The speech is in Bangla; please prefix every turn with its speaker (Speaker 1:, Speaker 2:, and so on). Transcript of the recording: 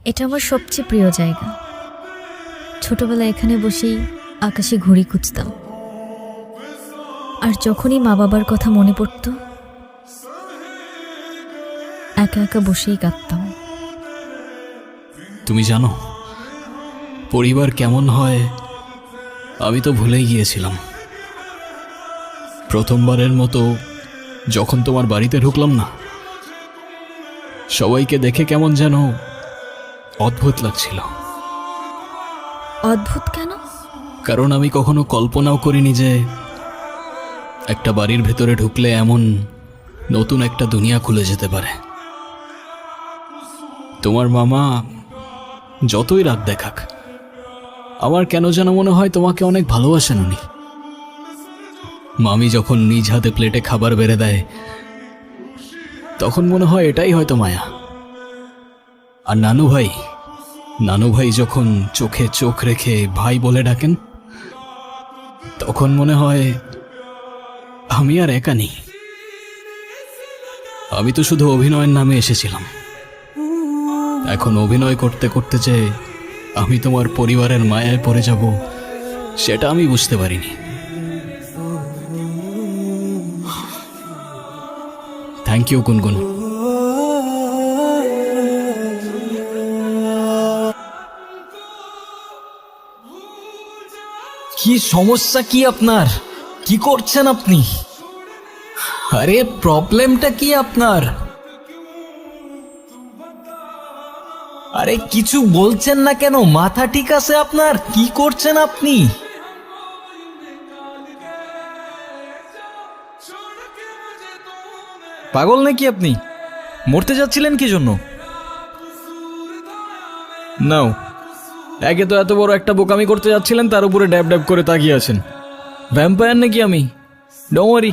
Speaker 1: এটা আমার সবচেয়ে প্রিয় জায়গা। ছোটবেলায় এখানে বসেই আকাশে ঘুড়ি খুঁজতাম, আর যখনই মা বাবার কথা মনে পড়তো একা একা বসেই কাঁদতাম।
Speaker 2: তুমি জানো পরিবার কেমন হয় আমি তো ভুলেই গিয়েছিলাম। প্রথমবারের মতো যখন তোমার বাড়িতে ঢুকলাম না, সবাইকে দেখে কেমন যেন অদ্ভুত লাগছিল।
Speaker 1: অদ্ভুত কেন?
Speaker 2: কারণ আমি কখনো কল্পনাও করিনি যে একটা বাড়ির ভেতরে ঢুকলে এমন নতুন একটা দুনিয়া খুলে যেতে পারে। তোমার মামা যতই রাগ দেখাক, আমার কেন যেন মনে হয় তোমাকে অনেক ভালোবাসেন উনি। মামি যখন নিজ হাতে প্লেটে খাবার বেড়ে দেয়, তখন মনে হয় এটাই হয়তো মায়া। আর নানু ভাই যখন চোখে চোখ রেখে ভাই বলে ডাকেন, তখন মনে হয় আমি আর একা নেই। আমি তো শুধু অভিনয়ের নামে এসেছিলাম, এখন অভিনয় করতে করতে যে আমি তোমার পরিবারের মায়ায় পড়ে যাব সেটা আমি বুঝতে পারিনি। থ্যাংক ইউ গুনগুন।
Speaker 3: কি সমস্যা কি আপনার? কি করছেন আপনি? আরে প্রবলেমটা কি আপনার? আরে কিছু বলছেন না কেন? মাথা ঠিক আছে আপনার? কি করছেন আপনি? পাগল নাকি আপনি? মরতে যাচ্ছিলেন কি জন্য? নাও, একে তো এত বড় একটা বোকামি করতে যাচ্ছিলেন, তার উপরে ড্যাব ড্যাব করে তাকিয়ে আছেন। ভ্যাম্পায়ার নাকি আমি? Don't worry,